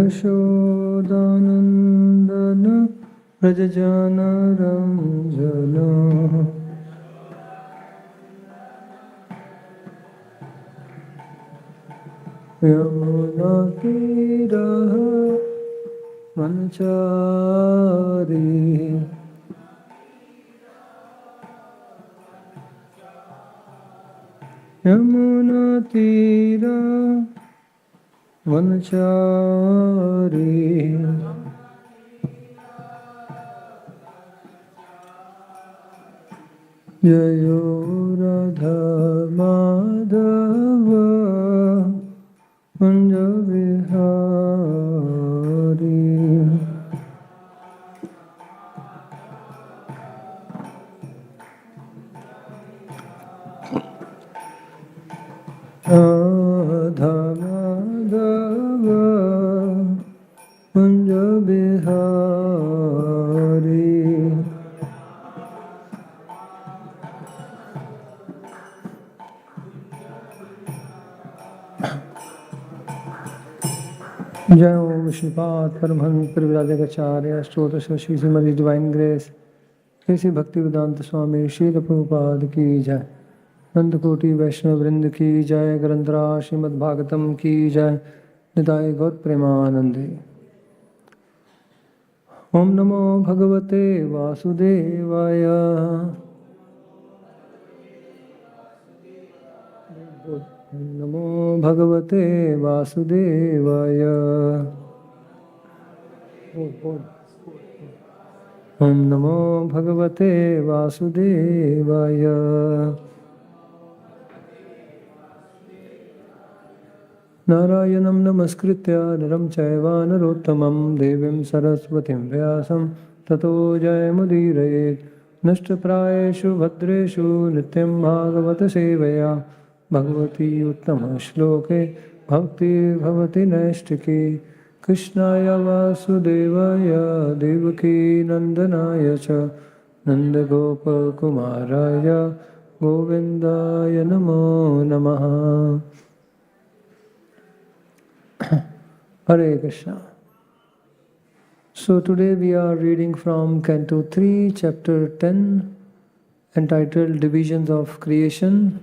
यशोदानन्दन व्रजजनरञ्जन यमुनातीरः वनचारी यमुनातीरः वनचारी जयो राधा माधव कुंज विहारी राधा माधव कुंज बिहारी जय ओम श्रीपाद परमहंस परिव्राजकाचार्य स्तोत्र श्रीमद डिवाइन ग्रेस श्री भक्ति वेदांत स्वामी श्रील प्रभुपाद की जय। नंद कोटि वैष्णव वृंद की जय। ग्रंथराज श्रीमद् भागवतम की जय। निताय गौर प्रेमानंदे। ओम नमो भगवते वासुदेवाय। नमो भगवते वासुदेवाय। ओम नमो भगवते वासुदेवाय। नारायणं नमस्कृत्य नरं चैव नरोत्तमं देवीं सरस्वतीं व्यासं ततो जयमुदीरयेत्। नष्टप्रायेषु भद्रेषु नित्यं भागवत सेवया भगवती उत्तमश्लोके भक्तिर्भवति नैष्टिकी। कृष्णाय वासुदेवाय देवकी नन्दनाय च नन्दगोपकुमाराय गोविन्दाय नमो नमः। Hare Krishna. So today we are reading from Canto 3, Chapter 10, entitled Divisions of Creation,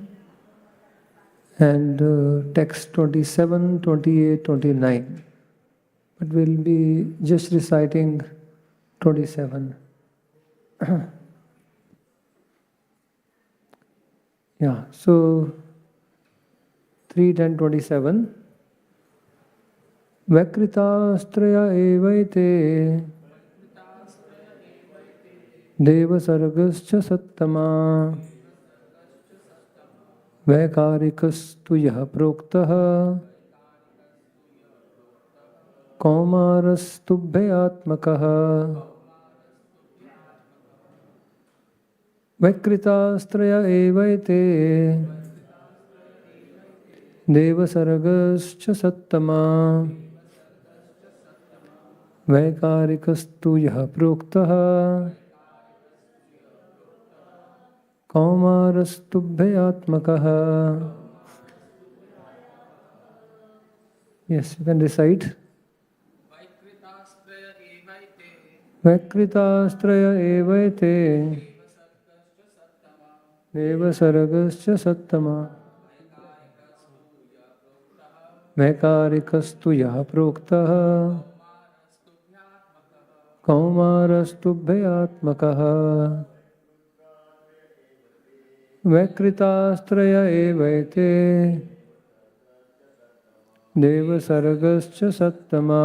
and text 27, 28, 29. But we'll be just reciting 27. Yeah, so 3, 10, 27. वैकृतास्त्रय एवैते देवसर्गश्च सत्तमा वैकारिकस्तु यः प्रोक्तः कौमारस्तुभ्ययात्मकः। वैकृतास्त्रय एवैते देवसर्गश्च सत्तमा वैकारिकस्तु यः प्रोक्तः कौमारस्तुभ्ययात्मकः। Yes, you can recite. वैकृतास्त्रय एवैते देवसर्गश्च सत्तमा वैकारिकस्तु यः प्रोक्तः कौमारस्तुभ्ययात्मकः। वैकृतास्त्रय एवैते देवसर्गश्च सत्तमा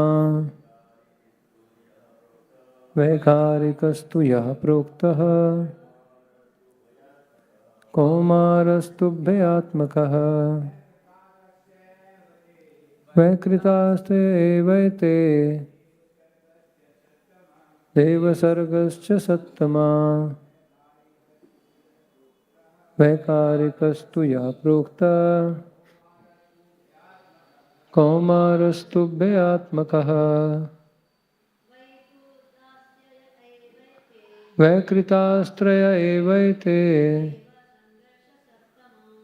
वैकारिकस्तु यः प्रोक्तः कौमारस्तुभ्ययात्मकः। वैकृतास्त्रय एवैते देवसर्गश्च सत्तमा वैकारिकस्तु यः प्रोक्तः कौमारस्तुभ्ययात्मकः। वैकृतास्त्रय एवैते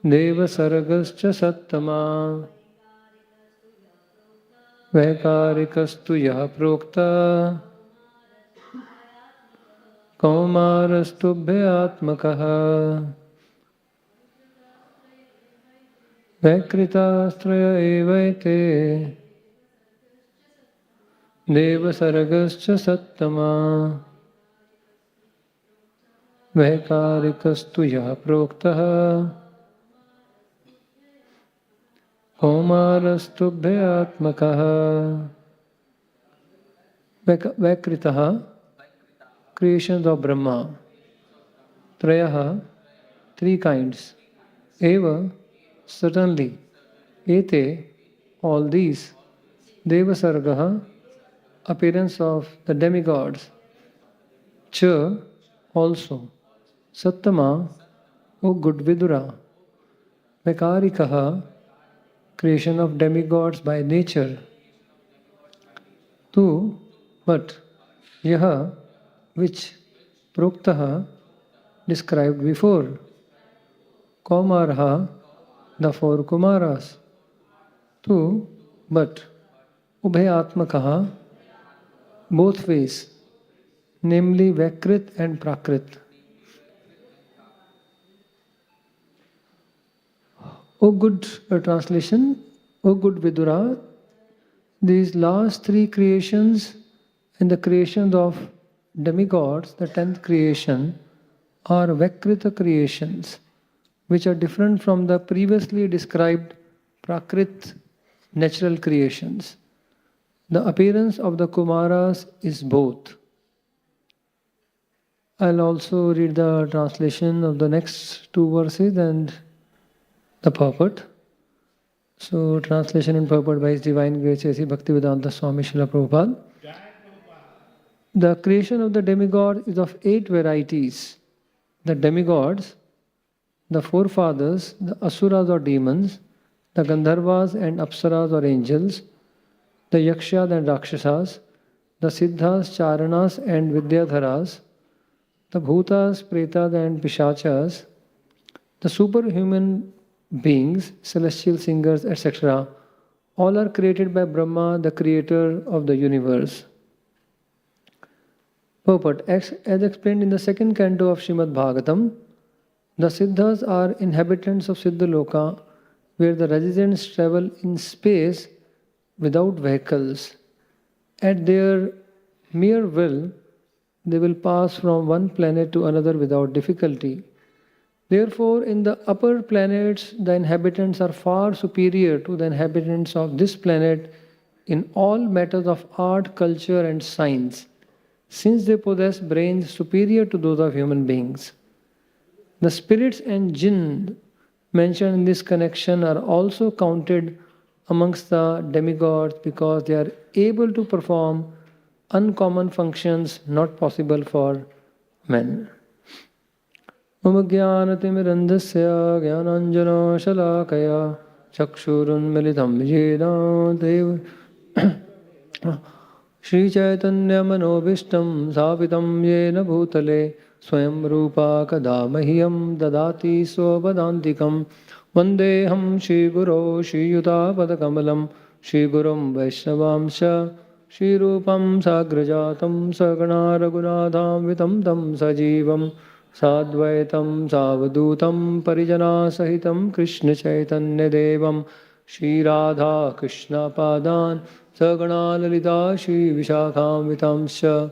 देवसर्गश्च सत्तमा वैकारिकस्तु यः प्रोक्ता कौमारस्तुभ्यात्मकः वैकृतास्त्रय एवैते देवसर्गश्च सत्तमा वैकारिकस्तु यः प्रोक्तः कौमारस्तुभ्यात्मकः वैकृतः creations of Brahma, Trayaha, three kinds, Eva, certainly, Ete, all these, Devasargaha, appearance of the demigods, Cha, also, Sattama, O good Vidura, Vekarikaha, creation of demigods by nature, Tu, but, Yaha, which Proktaha described before. Kaumarha, the four Kumaras. Tu, but Ubhayatmakaha, both ways, namely Vakrit and Prakrit. O good translation, O good Vidura, these last three creations and the creations of demigods, the 10th creation, are Vakrita creations, which are different from the previously described Prakrit natural creations. The appearance of the Kumaras is both. I'll also read the translation of the next two verses and the purport. So, translation and purport by His Divine Grace A.C. Bhaktivedanta Swami Srila Prabhupada. The creation of the demigod is of 8 varieties. The demigods, the forefathers, the asuras or demons, the Gandharvas and Apsaras or angels, the Yakshas and Rakshasas, the Siddhas, Charanas and Vidyadharas, the Bhutas, Pretas and Pishachas, the superhuman beings, celestial singers, etc. All are created by Brahma, the creator of the universe. Purport. As explained in the second canto of Srimad Bhagavatam, the Siddhas are inhabitants of Siddhaloka, where the residents travel in space without vehicles. At their mere will, they will pass from one planet to another without difficulty. Therefore, in the upper planets, the inhabitants are far superior to the inhabitants of this planet in all matters of art, culture, and science, since they possess brains superior to those of human beings. The spirits and jinn mentioned in this connection are also counted amongst the demigods because they are able to perform uncommon functions not possible for men. Mama jnanatimirandasya jnananjana shalakaya chakshurunmilitam vijena deva Shri Chaitanya Manobishtam Savitam Yena Bhutale Swayam Rupa Kadamahyam Dadati Sobadantikam Vandeham Shri Guru Shri Yuta Padakamalam Shri Gurum Vaishnavamsha Shri Rupam Sagrajatam Sagana Raghunadham Vitam Tam Sajivam Sadvaitam Savadutam Parijana Sahitam Krishna Chaitanya Devam Shri Radha Krishna Padan Sagana Lalita Shri Vishakham Vitamsha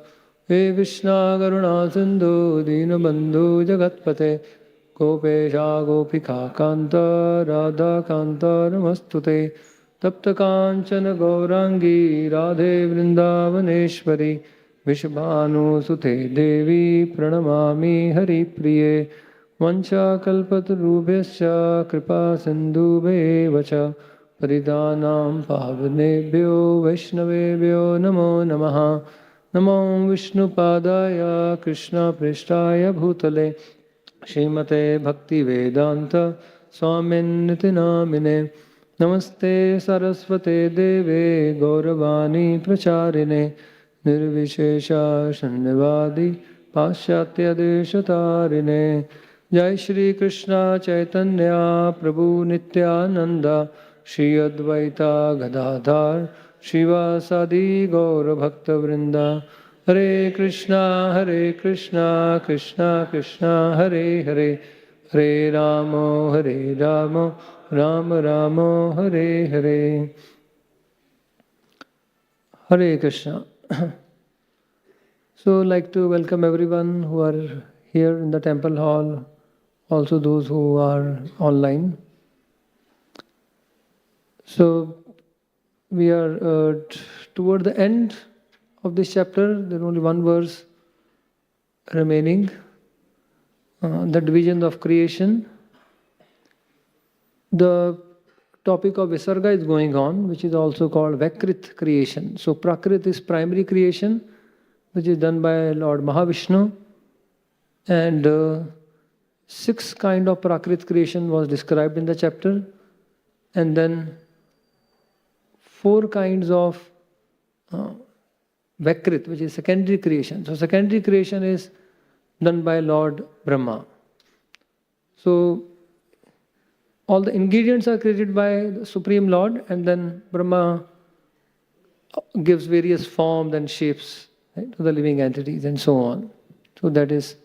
He Vishna Karuna Sindhu Dinabandhu Jagatpate Gopesha Gopika Kanta Radha Kanta Namastute Tapta Kanchana Gaurangi Radhe Vrindavaneshwari Vishbhanu Sute Devi Pranamami Hari Priye Vancha Kalpatarubhyascha Kripa Sindhubhe Vacha Paridanam Pavanebhyo Vaishnavebhyo Namo Namaha Namo Vishnupadaya Krishna Prishtaya Bhutale Srimate Bhakti Vedanta Swaminiti Namine Namaste Saraswate Deve Gauravani Pracharine Nirvishesha Shannavadi Paschatya Deshatarine Jai Shri Krishna Chaitanya Prabhu Nityananda Shri Advaita Gadadhar Shivasadi Gaura Bhakta Vrinda. Hare Krishna, Krishna Krishna, Hare Hare, Hare Rama, Rama Rama, Hare Hare. Hare Krishna. So I'd like to welcome everyone who are here in the temple hall, also those who are online. So we are toward the end of this chapter. There is only one verse remaining, the division of creation. The topic of Visarga is going on, which is also called Vakrit creation. So Prakrit is primary creation, which is done by Lord Mahavishnu. And 6 kind of Prakrit creation was described in the chapter. And then 4 kinds of Vakrit, which is secondary creation. So secondary creation is done by Lord Brahma. So all the ingredients are created by the Supreme Lord, and then Brahma gives various forms and shapes, right, to the living entities and so on. So that is,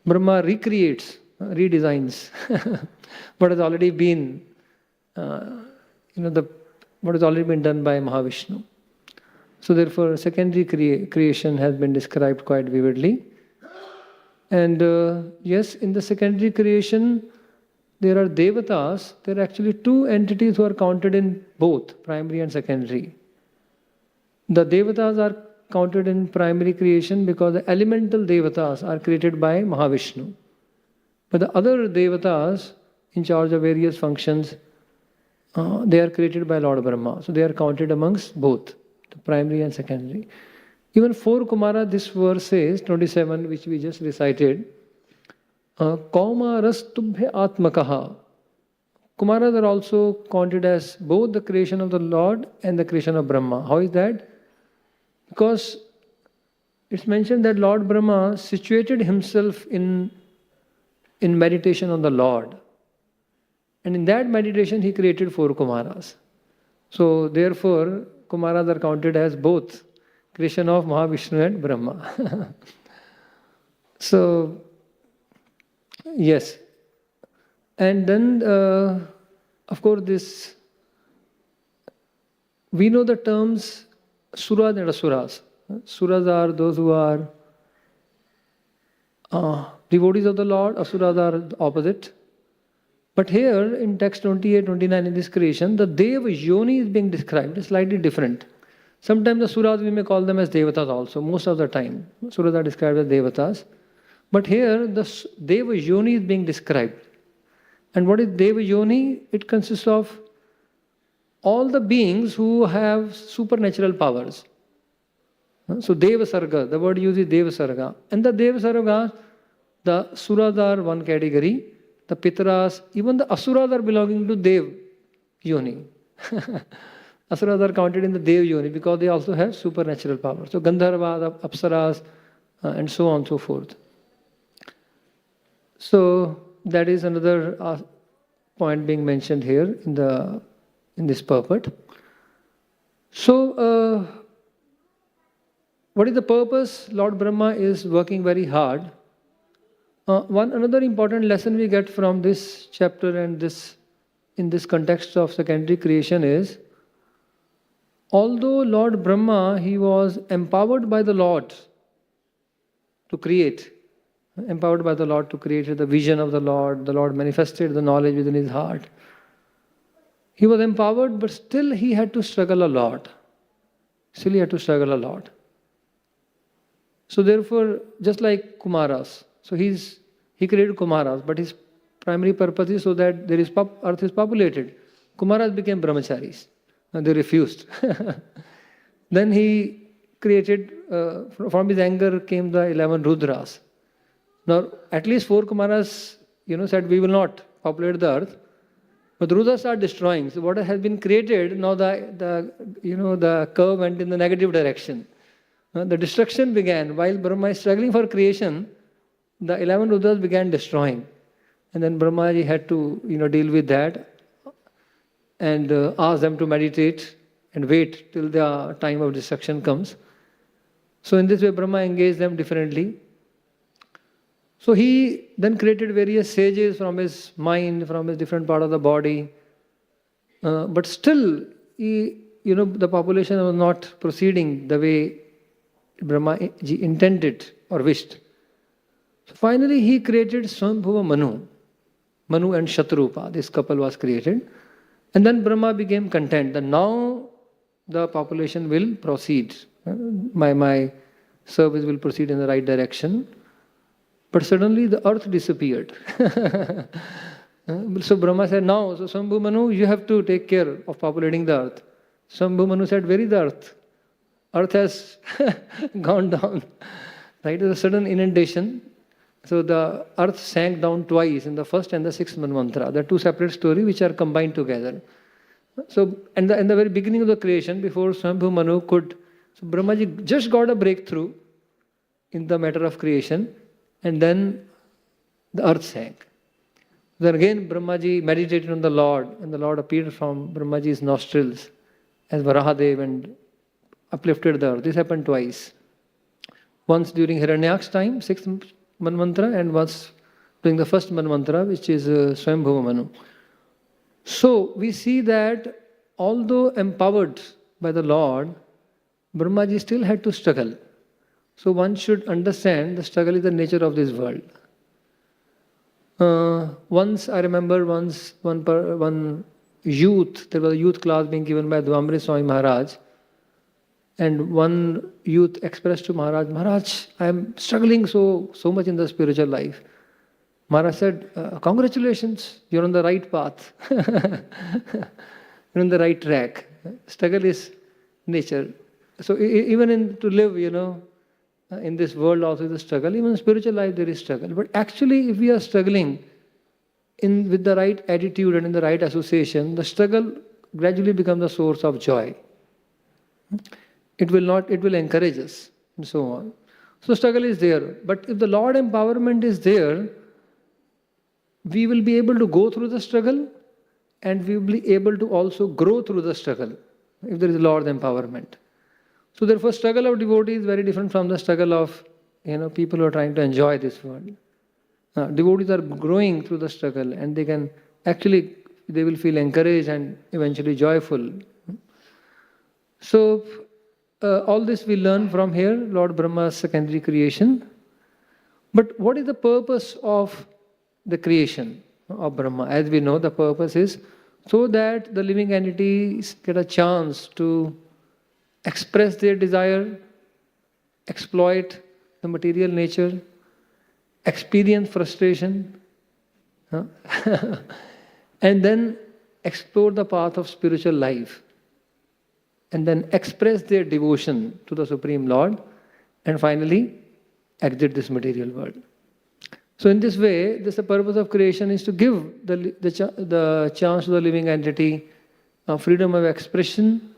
Brahma recreates, redesigns what has already been, what has already been done by Mahavishnu. So therefore, secondary creation has been described quite vividly. And yes, in the secondary creation, there are devatas. There are actually 2 entities who are counted in both primary and secondary. The devatas are counted in primary creation because the elemental devatas are created by Mahavishnu. But the other devatas in charge of various functions, they are created by Lord Brahma. So they are counted amongst both, the primary and secondary. Even 4 Kumara, this verse says, 27, which we just recited, Kaumaras Tubhya Atmakaha. Kumaras are also counted as both the creation of the Lord and the creation of Brahma. How is that? Because it's mentioned that Lord Brahma situated himself in meditation on the Lord. And in that meditation, he created 4 Kumaras. So therefore, Kumaras are counted as both creation of Mahavishnu and Brahma. So, yes. And then, of course, we know the terms Suras and Asuras. Suras are those who are devotees of the Lord. Asuras are the opposite. But here in text 28, 29 in this creation, the Dev Yoni is being described. It's slightly different. Sometimes the Suras, we may call them as Devatas also. Most of the time, Suras are described as Devatas. But here, the Deva Yoni is being described. And what is Deva Yoni? It consists of all the beings who have supernatural powers. So Deva Sarga, the word used is Deva Sarga. And the Deva Sarga, the Suras are one category. The Pitras, even the Asuras are belonging to Dev Yoni. Asuras are counted in the Dev Yoni because they also have supernatural powers. So Gandharvas, Apsaras, and so on and so forth. So that is another point being mentioned here in this purport. So what is the purpose? Lord Brahma is working very hard. Another important lesson we get from this chapter and in this context of secondary creation is, although Lord Brahma, he was empowered by the Lord to create, the vision of the Lord manifested the knowledge within his heart. He was empowered, but still he had to struggle a lot. So therefore, just like Kumaras, so he created Kumaras, but his primary purpose is so that earth is populated. Kumaras became brahmacharis. They refused. Then he created, from his anger came the 11 Rudras. Now, at least 4 Kumaras, said, we will not populate the earth. But the Rudras are destroying. So what has been created, now the curve went in the negative direction. The destruction began. While Brahma is struggling for creation, the 11 Rudras began destroying. And then Brahmaji had to, deal with that and ask them to meditate and wait till the time of destruction comes. So in this way, Brahma engaged them differently. So he then created various sages from his mind, from his different part of the body. But still, the population was not proceeding the way Brahma ji intended or wished. So finally, he created Swambhuva Manu and Shatrupa. This couple was created. And then Brahma became content that now the population will proceed. My service will proceed in the right direction. But suddenly the earth disappeared. So Brahma said, now, so Swambhu Manu, you have to take care of populating the earth. Swambhu Manu said, where is the earth? Earth has gone down. Right? It was a sudden inundation. So the earth sank down twice in the first and the sixth manvantara. They're two separate stories which are combined together. So in the very beginning of the creation, before Swambhu Manu could, so Brahmaji just got a breakthrough in the matter of creation, and then the earth sank. Then again Brahmaji meditated on the Lord, and the Lord appeared from Brahmaji's nostrils as Varahadev and uplifted the earth. This happened twice. Once during Hiranyak's time, sixth manvantara, and once during the first manvantara, which is Swambhuva Manu. So we see that although empowered by the Lord, Brahmaji still had to struggle. So one should understand the struggle is the nature of this world. Once I remember one youth, there was a youth class being given by Dwamri Swami Maharaj, and one youth expressed to Maharaj, Maharaj, I am struggling so much in the spiritual life. Maharaj said, congratulations, you're on the right path. You're on the right track. Struggle is nature. So even to live, in this world also is a struggle. Even in spiritual life there is struggle. But actually if we are struggling with the right attitude and in the right association, the struggle gradually becomes a source of joy. It will encourage us and so on. So struggle is there. But if the Lord empowerment is there, we will be able to go through the struggle and we will be able to also grow through the struggle if there is Lord empowerment. So therefore struggle of devotee is very different from the struggle of people who are trying to enjoy this world. Devotees are growing through the struggle and they will feel encouraged and eventually joyful. So all this we learn from here, Lord Brahma's secondary creation. But what is the purpose of the creation of Brahma? As we know, the purpose is so that the living entities get a chance to express their desire, exploit the material nature, experience frustration, and then explore the path of spiritual life, and then express their devotion to the Supreme Lord, and finally exit this material world. So in this way, the purpose of creation is to give the chance to the living entity freedom of expression,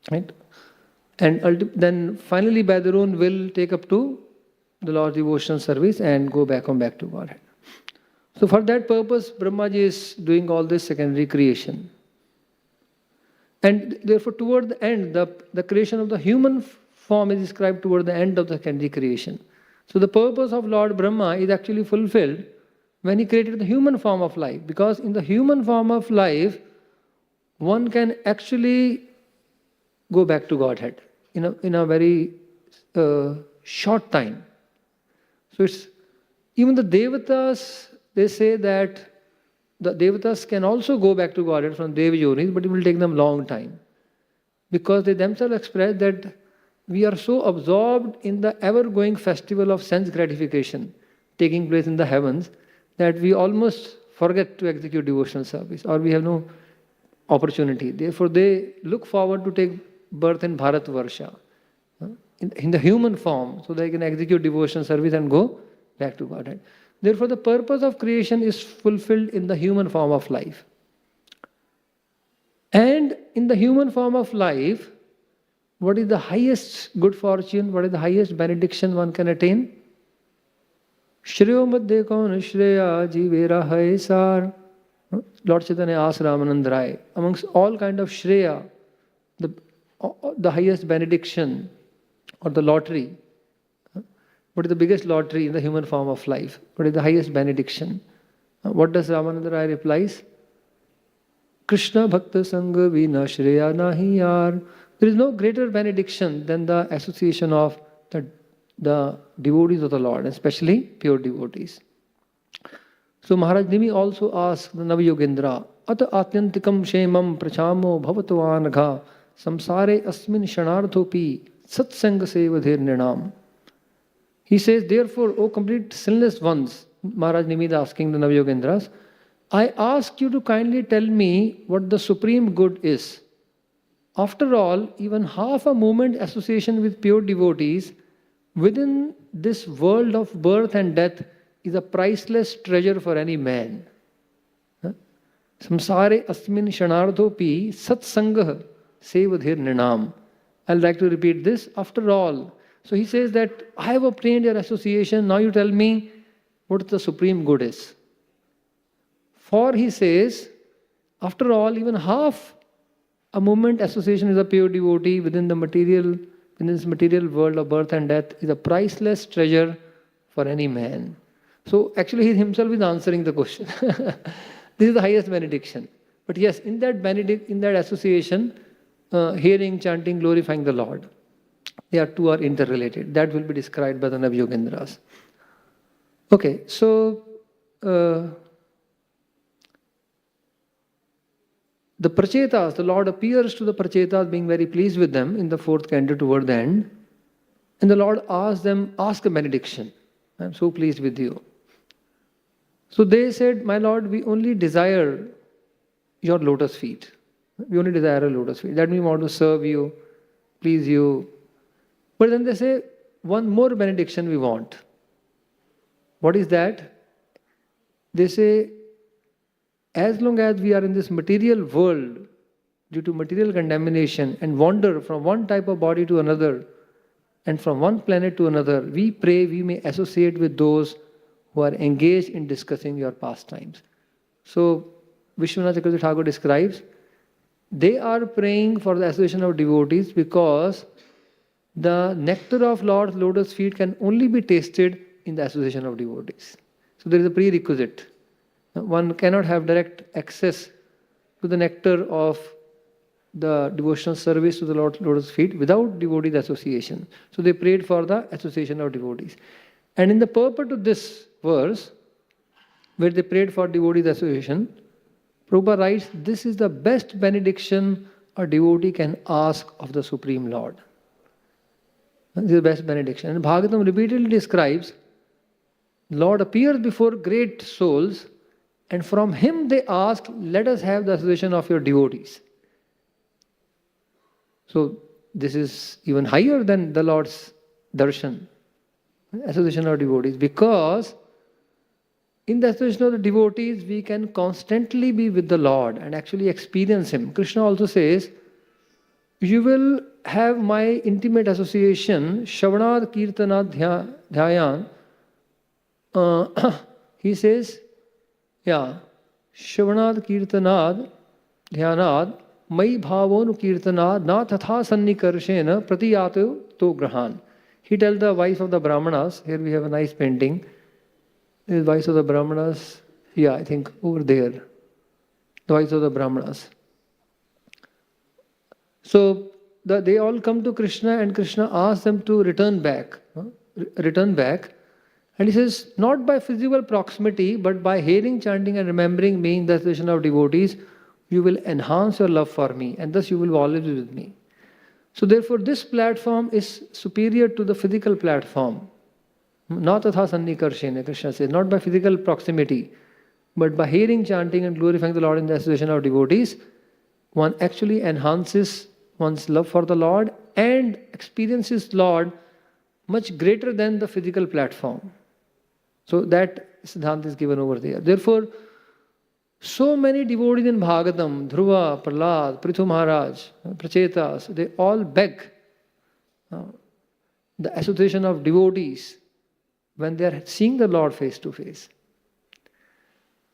right? And then finally by their own will take up to the Lord's devotional service and go back to Godhead. So for that purpose, Brahmaji is doing all this secondary creation. And therefore toward the end, the creation of the human form is described toward the end of the secondary creation. So the purpose of Lord Brahma is actually fulfilled when he created the human form of life. Because in the human form of life, one can actually go back to Godhead in a very short time. So it's even the Devatas, they say that the Devatas can also go back to Godhead from Devi Yonis, but it will take them long time. Because they themselves express that we are so absorbed in the ever-going festival of sense gratification taking place in the heavens that we almost forget to execute devotional service, or we have no opportunity. Therefore, they look forward to take birth in Bharatvarsha, in the human form, so they can execute devotional service and go back to Godhead. Therefore, the purpose of creation is fulfilled in the human form of life. And in the human form of life, what is the highest good fortune, what is the highest benediction one can attain? Shreyo madhya kaun shreya jivera hai sar. Lord Chaitanya asked Ramanand Rai, amongst all kind of shreya, the the highest benediction or the lottery? What is the biggest lottery in the human form of life? What is the highest benediction? What does Ramananda Rai replies? Krishna Bhakta Sangha Vina Shreya Nahi Yar. There is no greater benediction than the association of the devotees of the Lord, especially pure devotees. So Maharaj Nimi also asks the Navayogendra, Ata Atyantikam Shemam Prachamo Bhavatvanagha Samsare Asmin Shanarthopi Satsanga Sevadhir Nirnam. He says, therefore, O complete sinless ones, Maharaj Nimi is asking the Navayogendras, I ask you to kindly tell me what the supreme good is. After all, even half a moment association with pure devotees within this world of birth and death is a priceless treasure for any man. Samsare asmin shanardhopi satsangah sevadhir ninam. I'd like to repeat this. After all, so he says that I have obtained your association. Now you tell me what the supreme good is. For he says, after all, even half a moment association with a pure devotee within this material world of birth and death is a priceless treasure for any man. So actually he himself is answering the question. This is the highest benediction. But yes, in that association, hearing, chanting, glorifying the Lord, two are interrelated. That will be described by the Navayogendras. Okay, so the Prachetas, the Lord appears to the Prachetas being very pleased with them in the fourth canto toward the end. And the Lord asks them, ask a benediction. I am so pleased with you. So they said, my Lord, we only desire your lotus feet. We only desire your lotus feet. That means we want to serve you, please you. But then they say, one more benediction we want. What is that? They say, as long as we are in this material world, due to material contamination and wander from one type of body to another and from one planet to another, we pray we may associate with those who are engaged in discussing your pastimes. So, Vishwanath Chakravarti Thakur describes, they are praying for the association of devotees because the nectar of Lord's lotus feet can only be tasted in the association of devotees. So there is a prerequisite. One cannot have direct access to the nectar of the devotional service to the Lord's lotus feet without devotees association. So they prayed for the association of devotees. And in the purport of this verse, where they prayed for devotees association, Prabhupada writes, this is the best benediction a devotee can ask of the Supreme Lord. This is the best benediction. And Bhagavatam repeatedly describes, Lord appears before great souls, and from him they ask, let us have the association of your devotees. So this is even higher than the Lord's darshan, association of devotees, because in the association of the devotees, we can constantly be with the Lord and actually experience Him. Krishna also says, you will have my intimate association, Shravanad Kirtanad Dhyayan. He says, Shravanad Kirtanad Dhyanad Mai Bhavonu Kirtanad Na Tatha Sannikarshena Pratiyato To Grahan. He tells the wife of the Brahmanas, here we have a nice painting. The wives of the Brahmanas, I think over there. The wives of the Brahmanas. So they all come to Krishna and Krishna asks them to return back. And he says, not by physical proximity, but by hearing, chanting and remembering me in the association of devotees, you will enhance your love for me and thus you will always be with me. So therefore this platform is superior to the physical platform. Not tatha sannikarshena, Krishna says, not by physical proximity, but by hearing, chanting and glorifying the Lord in the association of devotees, one actually enhances one's love for the Lord and experiences Lord much greater than the physical platform. So that Siddhanta is given over there. Therefore, so many devotees in Bhagavatam, Dhruva, Prahlad, Prithu Maharaj, Prachetas, they all beg the association of devotees when they are seeing the Lord face to face.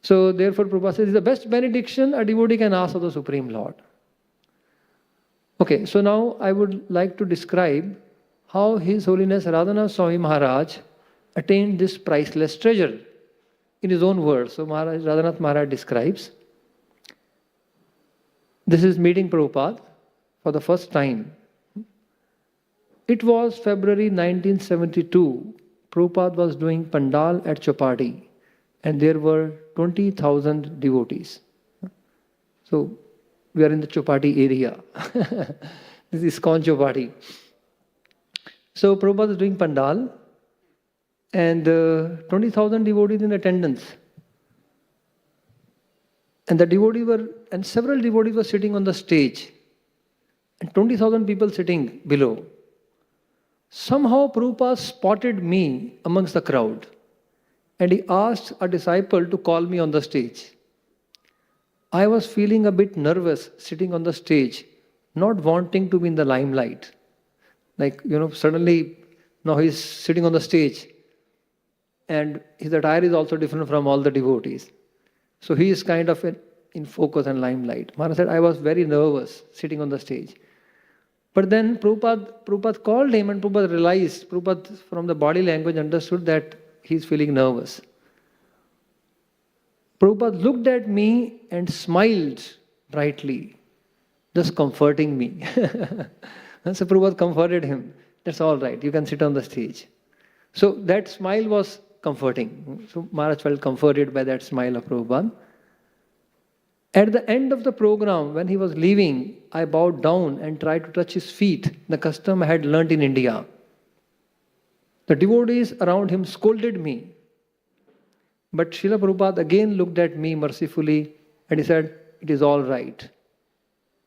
So therefore Prabhupada says, it is the best benediction a devotee can ask of the Supreme Lord. Okay, so now I would like to describe how His Holiness Radhanath Swami Maharaj attained this priceless treasure in his own words. So Radhanath Maharaj describes, this is meeting Prabhupada for the first time. It was February 1972. Prabhupada was doing Pandal at Chowpatty, and there were 20,000 devotees. So we are in the Chowpatty area. This is ISKCON Chowpatty. So Prabhupada is doing Pandal, and 20,000 devotees in attendance. And several devotees were sitting on the stage, and 20,000 people sitting below. Somehow Prabhupada spotted me amongst the crowd, and he asked a disciple to call me on the stage. I was feeling a bit nervous sitting on the stage, not wanting to be in the limelight. Suddenly, now he's sitting on the stage, and his attire is also different from all the devotees. So he is kind of in focus and limelight. Maharaj said, I was very nervous sitting on the stage. But then Prabhupada called him, and Prabhupada from the body language understood that he's feeling nervous. Prabhupada looked at me and smiled brightly, thus comforting me. And so Prabhupada comforted him. That's all right, you can sit on the stage. So that smile was comforting. So Maharaj felt comforted by that smile of Prabhupada. At the end of the program, when he was leaving, I bowed down and tried to touch his feet, the custom I had learnt in India. The devotees around him scolded me. But Srila Prabhupada again looked at me mercifully and he said, it is all right.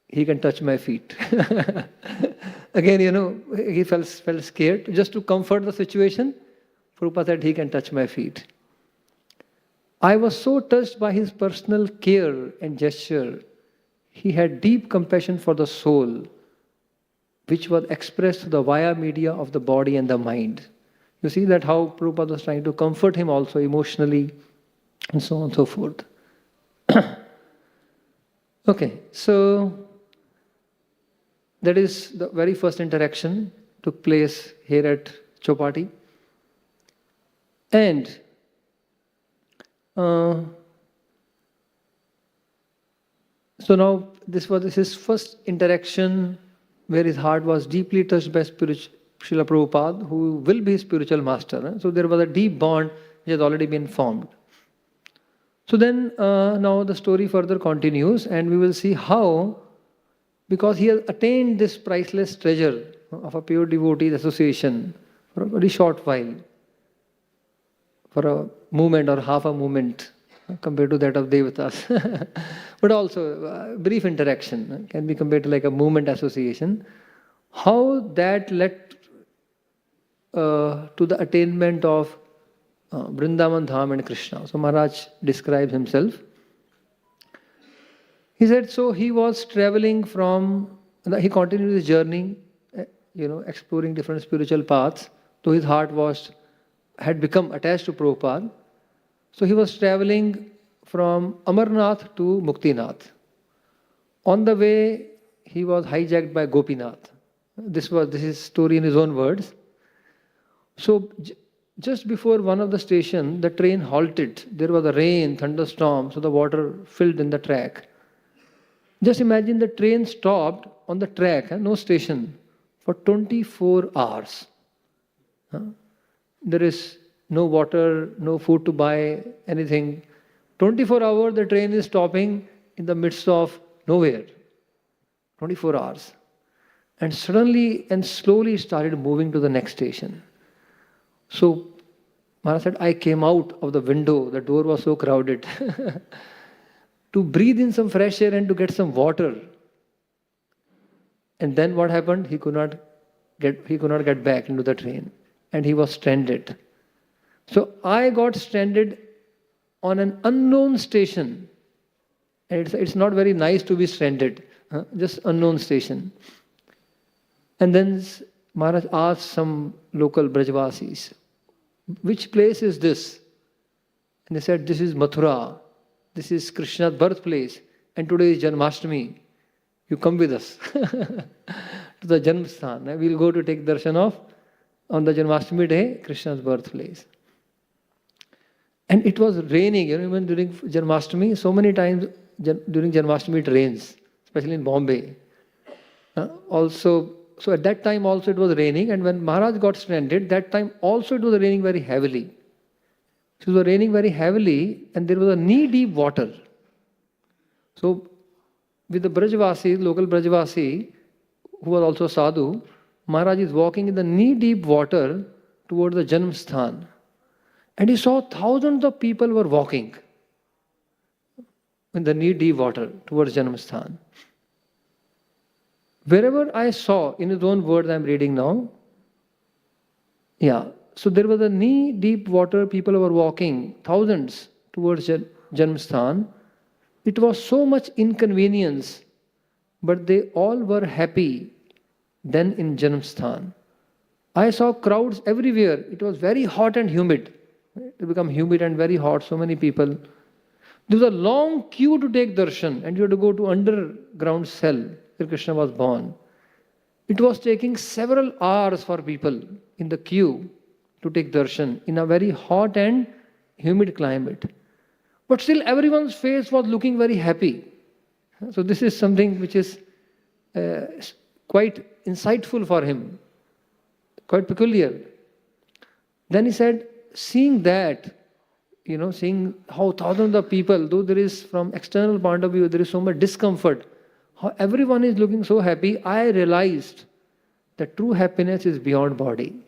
He can touch my feet. Again, he felt scared. Just to comfort the situation, Prabhupada said, he can touch my feet. I was so touched by his personal care and gesture. He had deep compassion for the soul, which was expressed through the via media of the body and the mind. You see that how Prabhupada was trying to comfort him also emotionally, and so on and so forth. Okay, so that is the very first interaction took place here at Chowpatty. And so now this was his first interaction where his heart was deeply touched by Srila Prabhupada, who will be his spiritual master. So there was a deep bond which has already been formed. So then now the story further continues, and we will see how, because he has attained this priceless treasure of a pure devotees association for a very short while, for a moment or half a moment compared to that of Devatas. But also brief interaction can be compared to like a moment association. How that led to the attainment of Vrindavan Dham and Krishna. So Maharaj describes himself. He said, so he was traveling he continued his journey, exploring different spiritual paths, though his heart had become attached to Prabhupada. So he was traveling from Amarnath to Muktinath. On the way, he was hijacked by Gopinath. This is story in his own words. So just before one of the stations, the train halted. There was a rain, thunderstorm, so the water filled in the track. Just imagine the train stopped on the track, no station, for 24 hours. There is no water, no food to buy, anything. 24 hours the train is stopping in the midst of nowhere. 24 hours. And suddenly and slowly started moving to the next station. So Maharaj said, I came out of the window, the door was so crowded, to breathe in some fresh air and to get some water. And then what happened? He could not get back into the train, and he was stranded. So I got stranded on an unknown station. And it's not very nice to be stranded, just unknown station. And then Maharaj asked some local Brajvasis, which place is this? And they said, this is Mathura. This is Krishna's birthplace. And today is Janmashtami. you come with us to the Janmasthan. We'll go to take darshan of, on the Janmashtami day, Krishna's birthplace. And it was raining, even during Janmashtami, so many times during Janmashtami it rains, especially in Bombay. So at that time also it was raining, and when Maharaj got stranded, that time also it was raining very heavily. It was raining very heavily, and there was a knee-deep water. So with the Brajvasi, local Brajvasi, who was also sadhu, Maharaj is walking in the knee-deep water towards the Janmasthan. And he saw thousands of people were walking in the knee-deep water towards Janmasthan. Wherever I saw, in his own words I am reading now, so there was a knee-deep water, people were walking, thousands, towards Janmasthan. It was so much inconvenience, but they all were happy then in Janmasthan. I saw crowds everywhere. It was very hot and humid. It became humid and very hot, so many people. There was a long queue to take darshan, and you had to go to underground cell where Krishna was born. It was taking several hours for people in the queue to take darshan in a very hot and humid climate. But still everyone's face was looking very happy. So this is something which is quite insightful for him, quite peculiar. Then he said, seeing that, seeing how thousands of people, though there is from external point of view, there is so much discomfort, how everyone is looking so happy, I realized that true happiness is beyond body.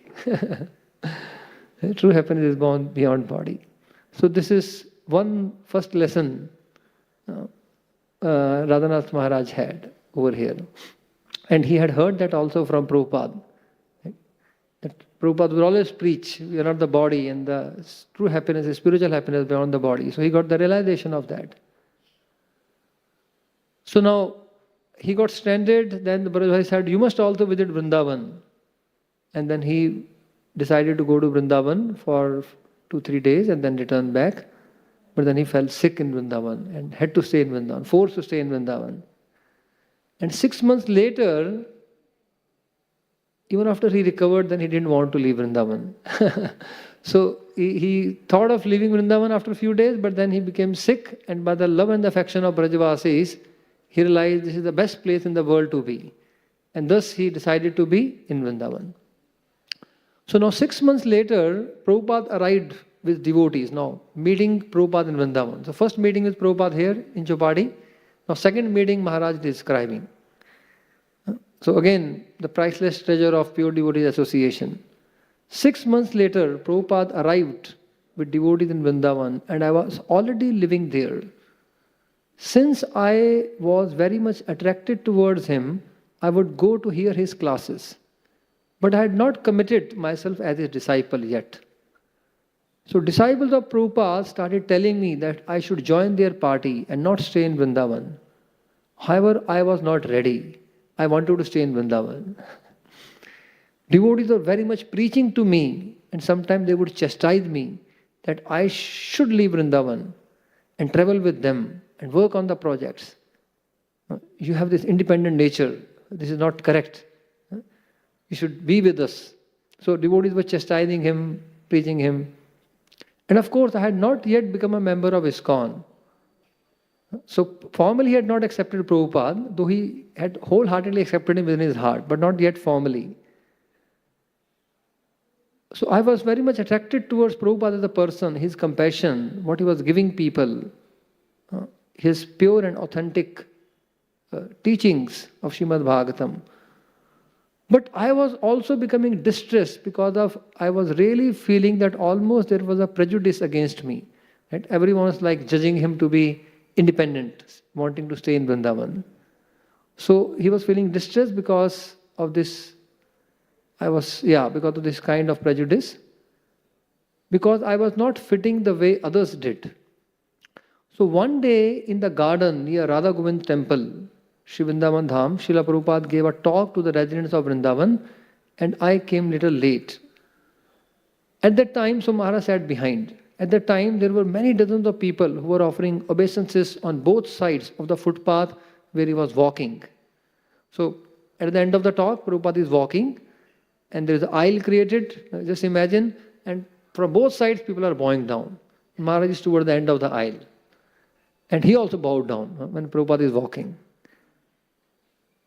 True happiness is beyond body. So this is one first lesson Radhanath Maharaj had over here. And he had heard that also from Prabhupada. That Prabhupada would always preach, we are not the body, and the true happiness is spiritual happiness beyond the body. So he got the realization of that. So now, he got stranded, then the Brajvasi said, you must also visit Vrindavan. And then he decided to go to Vrindavan for 2-3 days and then return back. But then he fell sick in Vrindavan and had to stay in Vrindavan, forced to stay in Vrindavan. And 6 months later, even after he recovered, then he didn't want to leave Vrindavan. So he thought of leaving Vrindavan after a few days, but then he became sick, and by the love and affection of Brajvasis, he realized this is the best place in the world to be. And thus he decided to be in Vrindavan. So now 6 months later, Prabhupada arrived with devotees, now meeting Prabhupada in Vrindavan. So first meeting with Prabhupada here in Chowpatty. Now second meeting Maharaj is describing. So again, the priceless treasure of pure devotees association. 6 months later, Prabhupada arrived with devotees in Vrindavan, and I was already living there. Since I was very much attracted towards him, I would go to hear his classes. But I had not committed myself as his disciple yet. So disciples of Prabhupada started telling me that I should join their party and not stay in Vrindavan. However, I was not ready. I wanted to stay in Vrindavan. Devotees were very much preaching to me, and sometimes they would chastise me that I should leave Vrindavan and travel with them and work on the projects. You have this independent nature. This is not correct. You should be with us. So devotees were chastising him, preaching him. And of course, I had not yet become a member of ISKCON. So formally he had not accepted Prabhupada, though he had wholeheartedly accepted him within his heart, but not yet formally. So I was very much attracted towards Prabhupada as a person, his compassion, what he was giving people, his pure and authentic teachings of Srimad Bhagavatam. But I was also becoming distressed because I was really feeling that almost there was a prejudice against me. Right? Everyone was like judging him to be independent, wanting to stay in Vrindavan. So he was feeling distressed because of this. Because of this kind of prejudice. Because I was not fitting the way others did. So one day in the garden near Radha Govind temple, Shri Vrindavan Dham, Srila Prabhupada gave a talk to the residents of Vrindavan, and I came little late. At that time, so Maharaj sat behind. At that time, there were many dozens of people who were offering obeisances on both sides of the footpath where he was walking. So at the end of the talk, Prabhupada is walking and there is an aisle created, just imagine, and from both sides people are bowing down. Maharaj is toward the end of the aisle. And he also bowed down when Prabhupada is walking.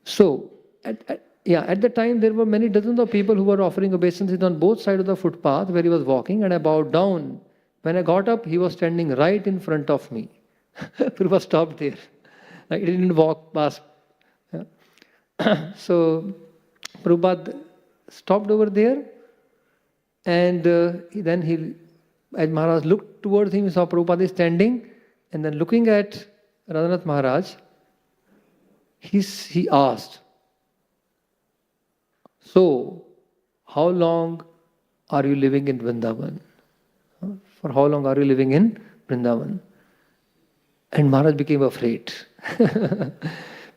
So, at the time there were many dozens of people who were offering obeisances on both sides of the footpath where he was walking, and I bowed down. When I got up, he was standing right in front of me. Prabhupada stopped there. He didn't walk past. So, Prabhupada stopped over there, and then as Maharaj looked towards him, he saw Prabhupada standing, and then looking at Radhanath Maharaj, he asked, "So, how long are you living in Vrindavan? For how long are you living in Vrindavan?" And Maharaj became afraid.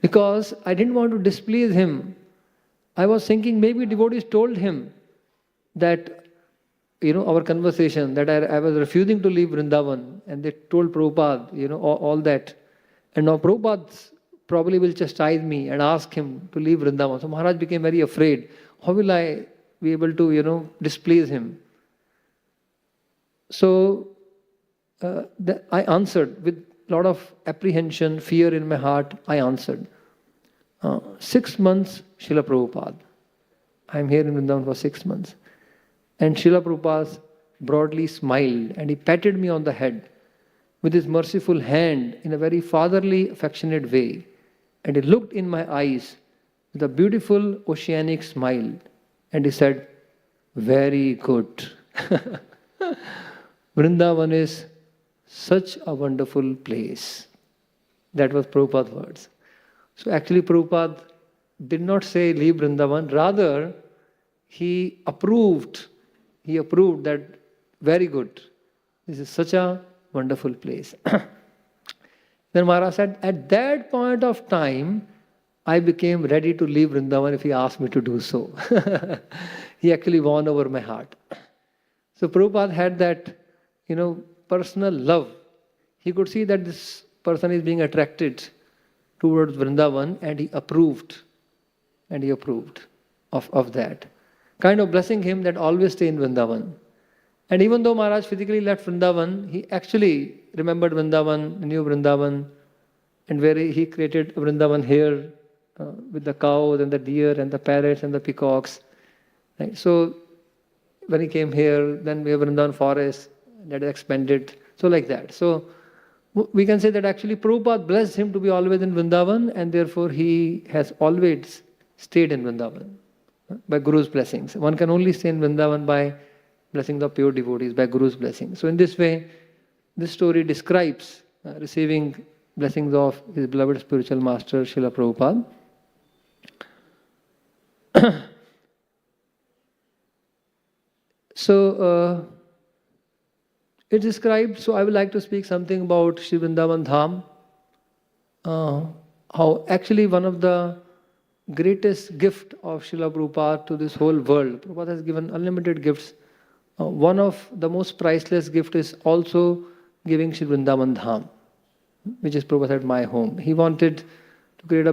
Because I didn't want to displease him. I was thinking maybe devotees told him that, our conversation, that I was refusing to leave Vrindavan, and they told Prabhupada, all that. And now Prabhupada probably will chastise me and ask him to leave Vrindavan. So Maharaj became very afraid. How will I be able to, displease him? So I answered with a lot of apprehension, fear in my heart. I answered, 6 months, Srila Prabhupada. I am here in Vrindavan for 6 months. And Srila Prabhupada broadly smiled and he patted me on the head with his merciful hand in a very fatherly, affectionate way. And he looked in my eyes with a beautiful oceanic smile. And he said, "Very good." Vrindavan is such a wonderful place. That was Prabhupada's words. So actually Prabhupada did not say leave Vrindavan. Rather, he approved that, very good. This is such a wonderful place. Then Maharaj said, at that point of time, I became ready to leave Vrindavan if he asked me to do so. He actually won over my heart. So Prabhupada had that, personal love. He could see that this person is being attracted towards Vrindavan, and he approved. Of that. Kind of blessing him that always stay in Vrindavan. And even though Maharaj physically left Vrindavan, he actually remembered Vrindavan, knew Vrindavan, and where he created Vrindavan here with the cows and the deer and the parrots and the peacocks. Right? So when he came here, then we have Vrindavan forest that is expanded. So like that. So we can say that actually Prabhupada blessed him to be always in Vrindavan, and therefore he has always stayed in Vrindavan by Guru's blessings. One can only stay in Vrindavan by blessings of pure devotees, by Guru's blessings. So in this way, this story describes receiving blessings of his beloved spiritual master, Srila Prabhupada. So, it describes, so I would like to speak something about Sri Vrindavan Dham. How actually one of the greatest gift of Srila Prabhupada to this whole world. Prabhupada has given unlimited gifts. One of the most priceless gift is also giving Sri Vrindavan Dham, which is Prabhupada said, my home. He wanted to create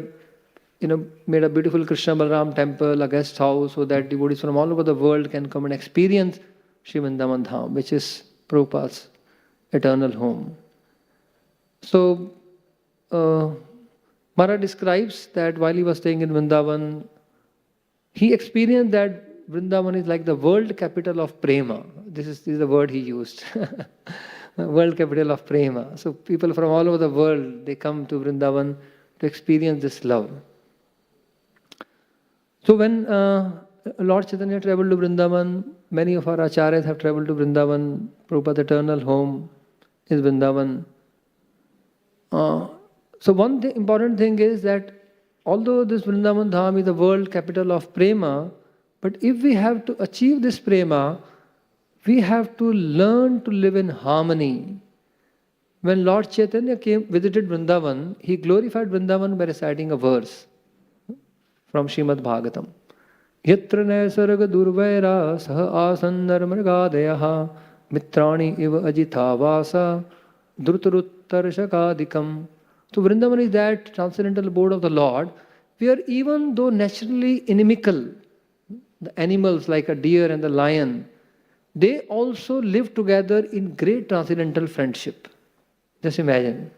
made a beautiful Krishna Balaram temple, a guest house, so that devotees from all over the world can come and experience Sri Vrindavan Dham, which is Prabhupada's eternal home. So, Maharaj describes that while he was staying in Vrindavan, he experienced that Vrindavan is like the world capital of prema. This is the word he used. World capital of prema. So people from all over the world, they come to Vrindavan to experience this love. So when Lord Chaitanya traveled to Vrindavan, many of our acharyas have traveled to Vrindavan. Prabhupada's eternal home is Vrindavan. So one important thing is that although this Vrindavan Dham is the world capital of prema, but if we have to achieve this prema, we have to learn to live in harmony. When Lord Chaitanya visited Vrindavan, he glorified Vrindavan by reciting a verse from Srimad Bhagavatam. Yatra naisarga durvaira saha asandar mragadeyaha mitrani iva ajitha vasa drutaruttarshakadikam. So Vrindavan is that transcendental abode of the Lord, where even though naturally inimical, the animals like a deer and the lion, they also live together in great transcendental friendship. Just imagine.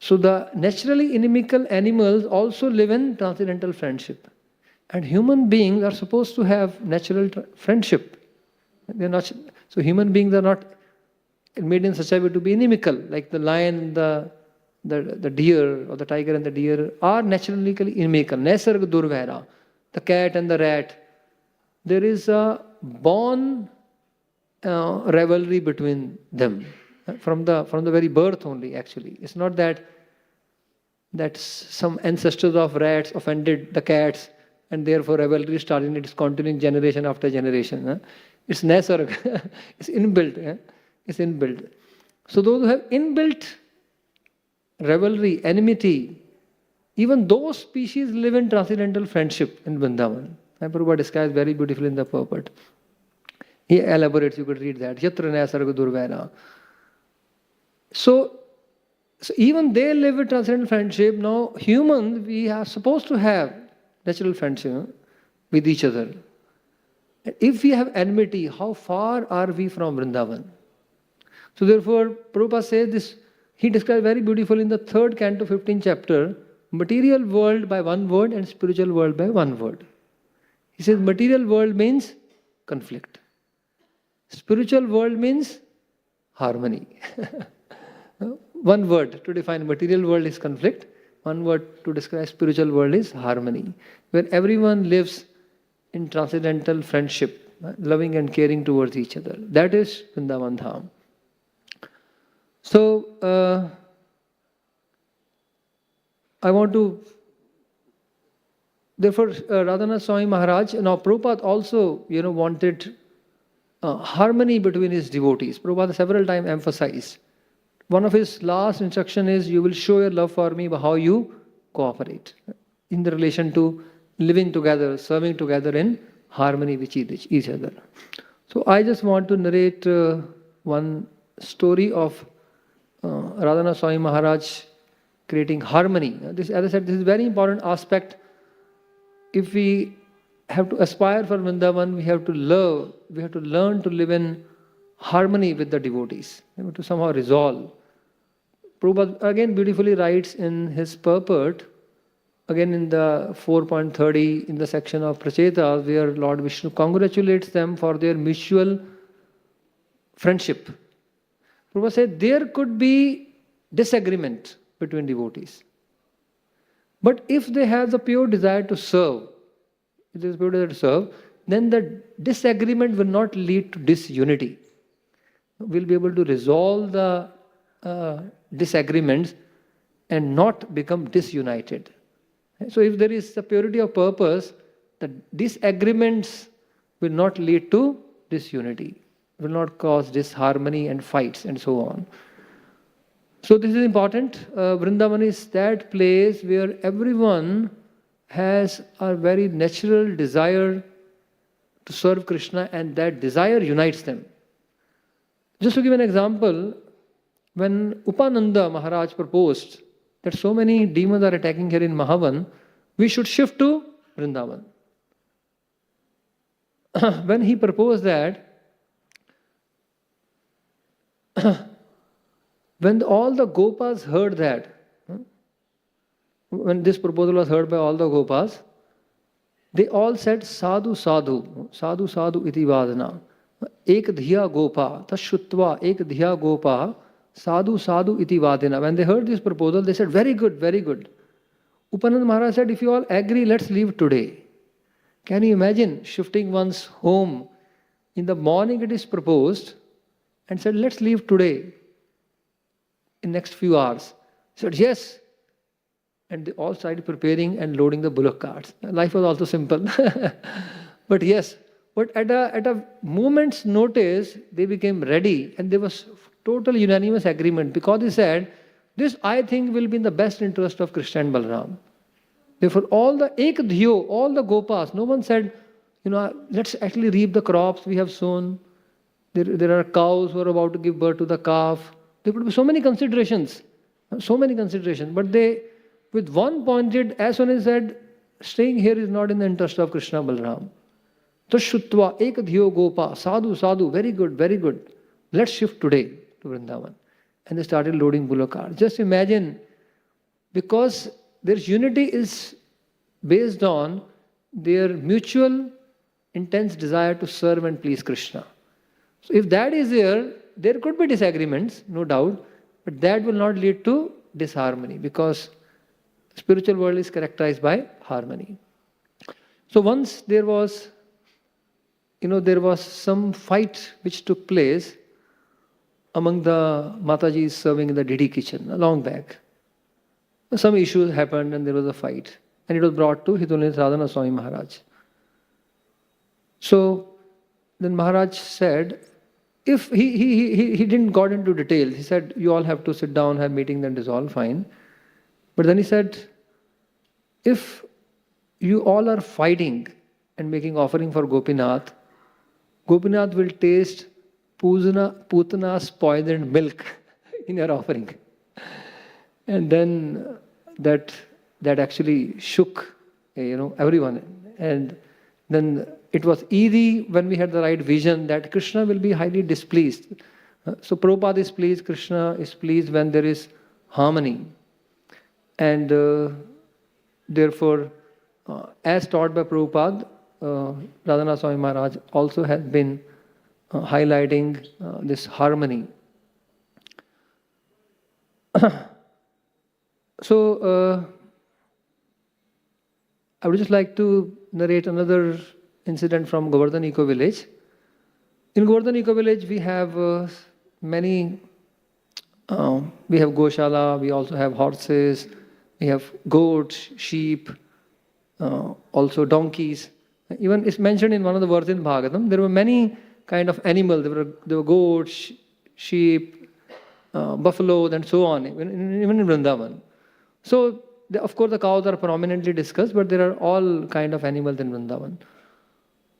So the naturally inimical animals also live in transcendental friendship. And human beings are supposed to have natural friendship. They're not, so human beings are not made in such a way to be inimical, like the lion, the deer, or the tiger and the deer are naturally inimical. Nesarg Durvaira, the cat and the rat. There is a born rivalry between them from the very birth only. Actually, it's not that some ancestors of rats offended the cats and therefore rivalry started. It is continuing generation after generation. It's Nesarg. It's inbuilt. It's inbuilt. So those who have inbuilt rivalry, enmity, even those species live in transcendental friendship in Vrindavan. Prabhupada describes very beautifully in the purport. He elaborates, you could read that. Yatra Nesarga Durvaina. So even they live with transcendental friendship. Now humans, we are supposed to have natural friendship with each other. If we have enmity, how far are we from Vrindavan? So therefore, Prabhupada says this, he describes very beautifully in the 3rd canto, 15th chapter, material world by one word and spiritual world by one word. He says material world means conflict. Spiritual world means harmony. One word to define material world is conflict. One word to describe spiritual world is harmony, where everyone lives in transcendental friendship, loving and caring towards each other. That is Vrindavan Dham. So, I want to, therefore, Radhanath Swami Maharaj, now Prabhupada also, wanted harmony between his devotees. Prabhupada several times emphasized. One of his last instruction is, you will show your love for me by how you cooperate in the relation to living together, serving together in harmony with each other. So I just want to narrate one story of Radhanath Swami Maharaj creating harmony. This, as I said, this is a very important aspect. If we have to aspire for Vrindavan, we have to learn to live in harmony with the devotees. We have to somehow resolve. Prabhupada again beautifully writes in his purport, again in the 4.30, in the section of Prachetas, where Lord Vishnu congratulates them for their mutual friendship. Prabhupada said there could be disagreement between devotees. But if they have the pure desire to serve, then the disagreement will not lead to disunity. We'll be able to resolve the disagreements and not become disunited. So if there is a purity of purpose, the disagreements will not lead to disunity, will not cause disharmony and fights and so on. So this is important. Vrindavan is that place where everyone has a very natural desire to serve Krishna, and that desire unites them. Just to give an example, when Upananda Maharaj proposed that so many demons are attacking here in Mahavan, we should shift to Vrindavan. When he proposed that, when all the Gopas heard that, when this proposal was heard by all the Gopas, they all said, Sadhu, Sadhu, Sadhu, Sadhu iti vadana. Ek dhiya gopa, tashrutva ek dhiya gopa, sadhu, sadhu iti vadana. When they heard this proposal, they said, very good, very good. Upananda Maharaj said, if you all agree, let's leave today. Can you imagine shifting one's home? In the morning it is proposed and said, let's leave today in next few hours. He said, yes. And they all started preparing and loading the bullock carts. Life was also simple. But yes, but at a moment's notice, they became ready, and there was total unanimous agreement, because they said, this I think will be in the best interest of Krishna and Balaram. Therefore, all the ek dhiyo, all the gopas, no one said, let's actually reap the crops we have sown. There are cows who are about to give birth to the calf. There could be so many considerations. But they with one pointed, as soon as he said, staying here is not in the interest of Krishna Balram. Tashtva ekadhyo gopa, sadhu, sadhu, very good, very good. Let's shift today to Vrindavan. And they started loading bullock carts. Just imagine, because their unity is based on their mutual intense desire to serve and please Krishna. So if that is there could be disagreements, no doubt, but that will not lead to disharmony, because the spiritual world is characterized by harmony. So once there was some fight which took place among the Matajis serving in the Didi kitchen, long back. Some issues happened and there was a fight. And it was brought to Hitolinit Radhana Swami Maharaj. So then Maharaj said, if he didn't got into details, he said, you all have to sit down, have meeting, then dissolve, fine. But then he said, if you all are fighting and making offering for Gopinath, Gopinath will taste Putana's poisoned milk in your offering. And then that actually shook, everyone. And then it was easy when we had the right vision that Krishna will be highly displeased. So Prabhupada is pleased, Krishna is pleased when there is harmony. And therefore, as taught by Prabhupada, Radhanath Swami Maharaj also has been highlighting this harmony. So, I would just like to narrate another incident from Govardhan Eco Village. In Govardhan Eco Village, we have many, we have Goshala, we also have horses, we have goats, sheep, also donkeys. Even it's mentioned in one of the verses in Bhagavatam, there were many kind of animals. There were goats, sheep, buffaloes, and so on, even in Vrindavan. So, of course, the cows are prominently discussed, but there are all kind of animals in Vrindavan.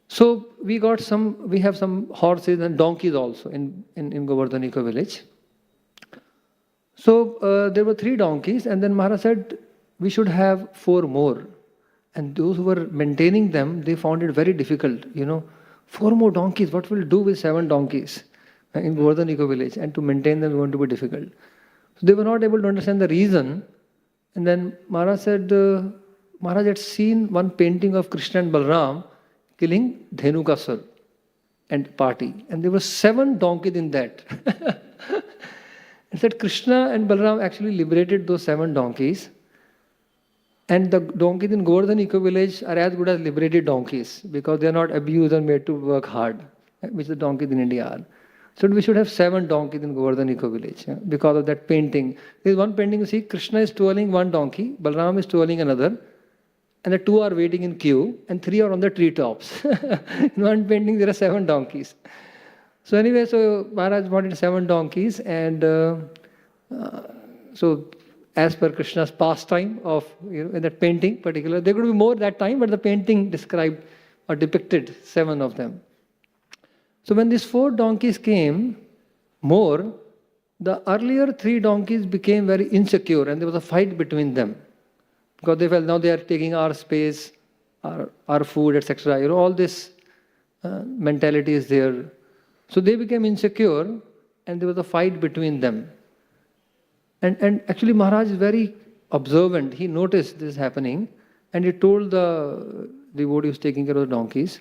So, we have some horses and donkeys also in Govardhan Eco Village. So, there were 3 donkeys, and then Maharaj said, we should have 4 more. And those who were maintaining them, they found it very difficult. 4 more donkeys, what will do with 7 donkeys in Govardhan Eco Village? And to maintain them is going to be difficult. So they were not able to understand the reason. And then Maharaj said, Maharaj had seen one painting of Krishna and Balram killing Dhenukasur and party. And there were 7 donkeys in that. He said Krishna and Balram actually liberated those 7 donkeys. And the donkeys in Govardhan Eco Village are as good as liberated donkeys, because they are not abused and made to work hard, which the donkeys in India are. So we should have 7 donkeys in Govardhan Eco Village because of that painting. There is one painting you see, Krishna is twirling one donkey, Balram is twirling another, and the 2 are waiting in queue, and 3 are on the treetops. In one painting there are 7 donkeys. So anyway, so Maharaj wanted 7 donkeys, and so as per Krishna's pastime of, in that painting particular, there could be more that time, but the painting described or depicted 7 of them. So when these 4 donkeys came, more, the earlier 3 donkeys became very insecure, and there was a fight between them. Because they felt now they are taking our space, our food, etc. All this mentality is there. So they became insecure, and there was a fight between them. And actually Maharaj is very observant. He noticed this happening, and he told the devotee who was taking care of the donkeys,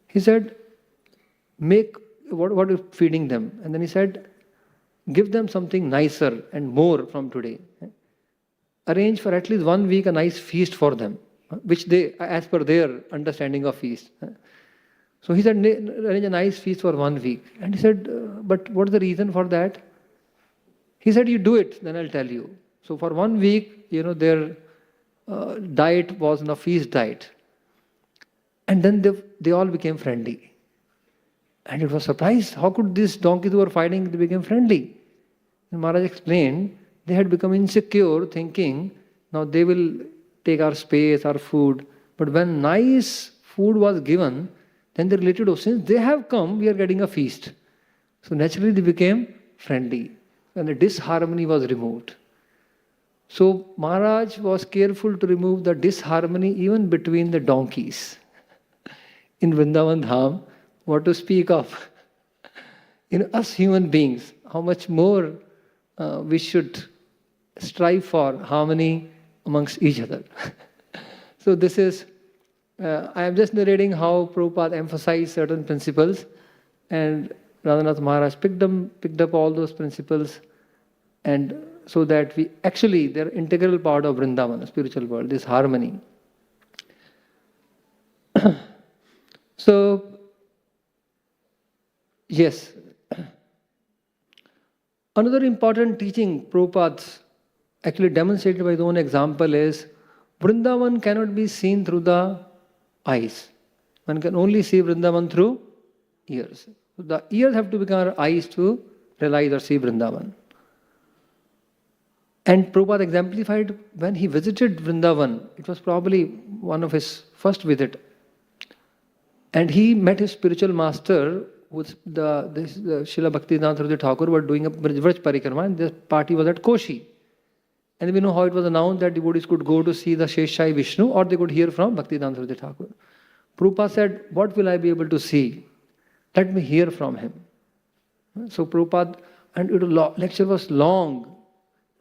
he said, make what is feeding them? And then he said, give them something nicer and more from today. Arrange for at least 1 week a nice feast for them, which they, as per their understanding of feast. So he said, arrange a nice feast for 1 week. And he said, but what is the reason for that? He said, you do it, then I'll tell you. So for 1 week, their diet was a feast diet. And then they all became friendly. And it was surprised, how could these donkeys who were fighting, they became friendly? And Maharaj explained, they had become insecure, thinking, now they will take our space, our food. But when nice food was given, then they related, oh, since they have come, we are getting a feast. So naturally they became friendly, and the disharmony was removed. So Maharaj was careful to remove the disharmony even between the donkeys. In Vrindavan Dham, what to speak of us human beings, how much more we should strive for harmony amongst each other. So this is, I am just narrating how Prabhupada emphasized certain principles, and Radhanath Maharaj picked up all those principles, and so that they're integral part of Vrindavan, the spiritual world, this harmony. So, yes. Another important teaching Prabhupada actually demonstrated by his own example is Vrindavan cannot be seen through the eyes. One can only see Vrindavan through ears. So the ears have to become our eyes to realize or see Vrindavan. And Prabhupada exemplified when he visited Vrindavan. It was probably one of his first visit. And he met his spiritual master, the Srila Bhaktivedanta Thakur were doing a Vraj Parikrama, and this party was at Koshi. And we know how it was announced that devotees could go to see the Sheshai Vishnu, or they could hear from Bhaktivedanta Thakur. Prabhupada said, what will I be able to see? Let me hear from him. So Prabhupada, and the lecture was long.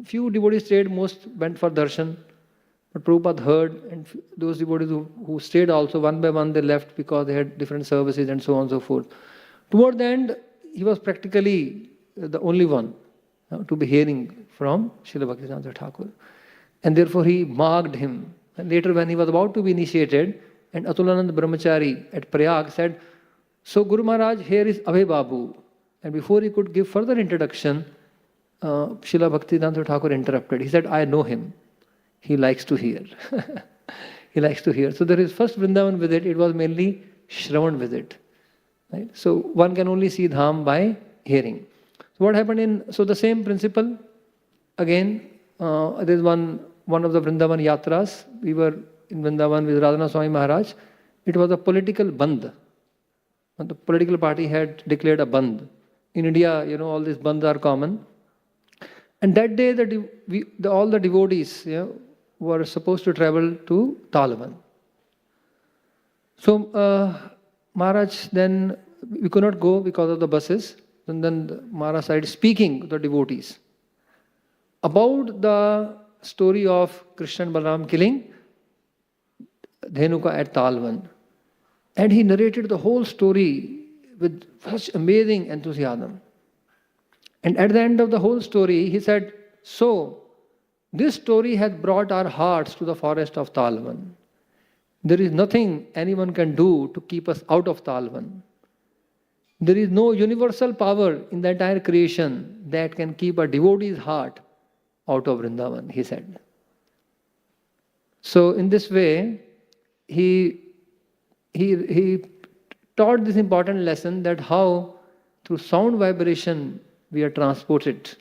Few devotees stayed, most went for darshan. But Prabhupada heard, and those devotees who stayed also, one by one they left because they had different services and so on and so forth. Toward the end, he was practically the only one to be hearing from Srila Bhaktivedanta Thakur. And therefore he marked him. And later when he was about to be initiated, and Atulanand Brahmachari at Prayag said, so Guru Maharaj, here is Abhay Babu. And before he could give further introduction, Srila Bhaktivedanta Thakur interrupted. He said, I know him. He likes to hear. He likes to hear. So there is first Vrindavan visit, it was mainly Shravan visit. Right? So one can only see Dham by hearing. So what happened so the same principle, again, there is one of the Vrindavan Yatras. We were in Vrindavan with Radhanath Swami Maharaj. It was a political bandh. And the political party had declared a bandh. In India, all these bandhs are common. And that day, all the devotees were supposed to travel to Talvan. So Maharaj then, we could not go because of the buses. And then Maharaj started speaking to the devotees about the story of Krishna and Balaram killing Dhenuka at Talvan. And he narrated the whole story with such amazing enthusiasm. And at the end of the whole story, he said, so, this story has brought our hearts to the forest of Talvan. There is nothing anyone can do to keep us out of Talvan. There is no universal power in the entire creation that can keep a devotee's heart out of Vrindavan, he said. So in this way, he taught this important lesson that how through sound vibration we are transported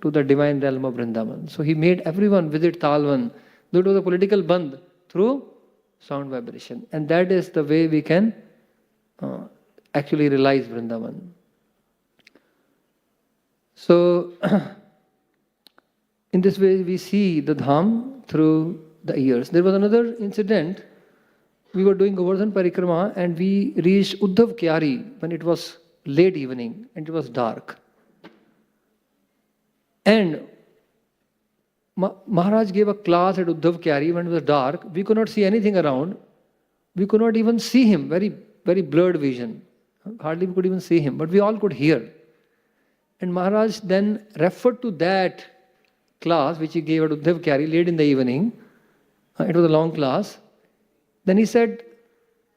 to the divine realm of Vrindavan. So he made everyone visit Talvan, though it was a political bandh, through sound vibration. And that is the way we can actually realize Vrindavan. So in this way we see the Dham through the ears. There was another incident. We were doing Govardhan Parikrama and we reached Uddhav Kyari when it was late evening and it was dark. And Maharaj gave a class at Uddhav Kyari when it was dark. We could not see anything around. We could not even see him, very, very blurred vision. Hardly we could even see him, but we all could hear. And Maharaj then referred to that class which he gave at Uddhav Kyari late in the evening. It was a long class. Then he said,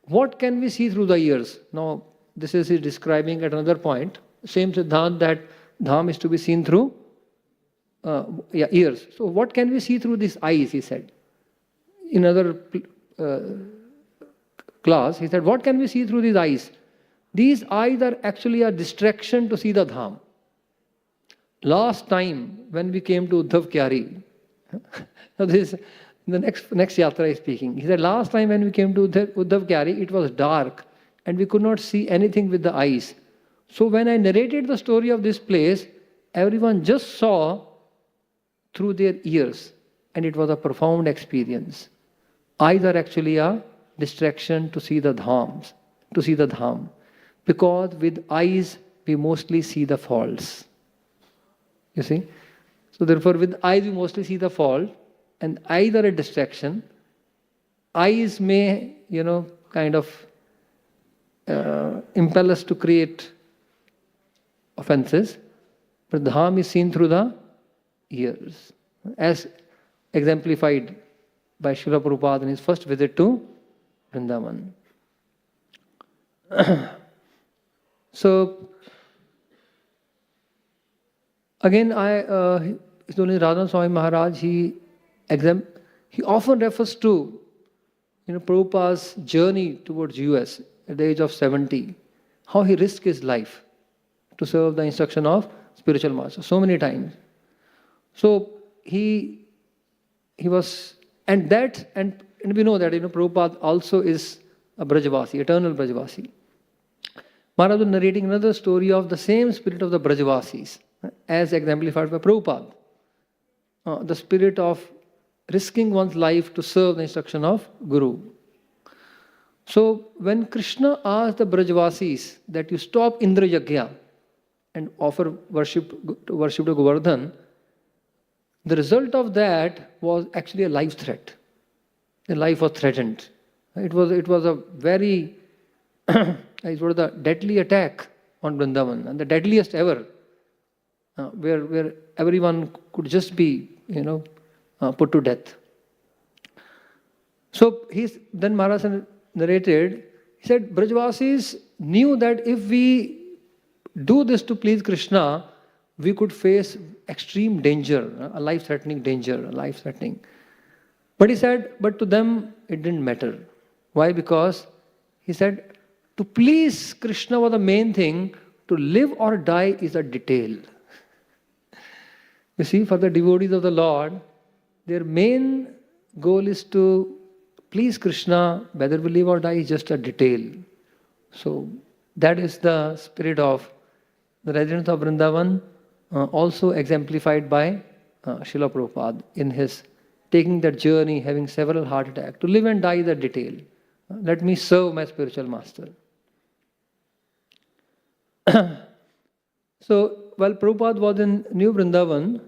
what can we see through the ears? Now, this is he describing at another point. Same Siddhant that Dham is to be seen through ears. So what can we see through these eyes, he said. In another class, he said, what can we see through these eyes? These eyes are actually a distraction to see the Dham. Last time when we came to Uddhav Kyari, so this is the next yatra is speaking. He said, last time when we came to Uddhav Kyari, it was dark and we could not see anything with the eyes. So when I narrated the story of this place, everyone just saw through their ears. and it was a profound experience. Eyes are actually a distraction to see the dhams, to see the dham. Because with eyes, we mostly see the faults. You see? So therefore, with eyes, we mostly see the fault, and eyes are a distraction. Eyes may, kind of impel us to create offenses, but dham is seen through the ears, as exemplified by Srila Prabhupada in his first visit to Vrindavan. So, again, Radha Swami Maharaj, he often refers to Prabhupada's journey towards US at the age of 70, how he risked his life to serve the instruction of spiritual master so many times. So he was, and we know that Prabhupada also is a Brajavasi, eternal Brajavasi. Maharaj was narrating another story of the same spirit of the Brajavasis, as exemplified by Prabhupada. The spirit of risking one's life to serve the instruction of Guru. So when Krishna asked the Brajavasis that you stop Indra Yagya and offer worship to Govardhan, the result of that was actually a life threat. The life was threatened. It was a very it was a deadly attack on Vrindavan, and the deadliest ever, where everyone could just be put to death. So then Maharaj narrated, he said, Brajavasis knew that if we do this to please Krishna, we could face extreme danger, a life-threatening danger, But he said, but to them it didn't matter. Why? Because he said, to please Krishna was the main thing, to live or die is a detail. You see, for the devotees of the Lord, their main goal is to please Krishna, whether we live or die is just a detail. So that is the spirit of the residents of Vrindavan, also exemplified by Srila Prabhupada in his taking that journey, having several heart attacks. To live and die is a detail. Let me serve my spiritual master. So while Prabhupada was in New Vrindavan,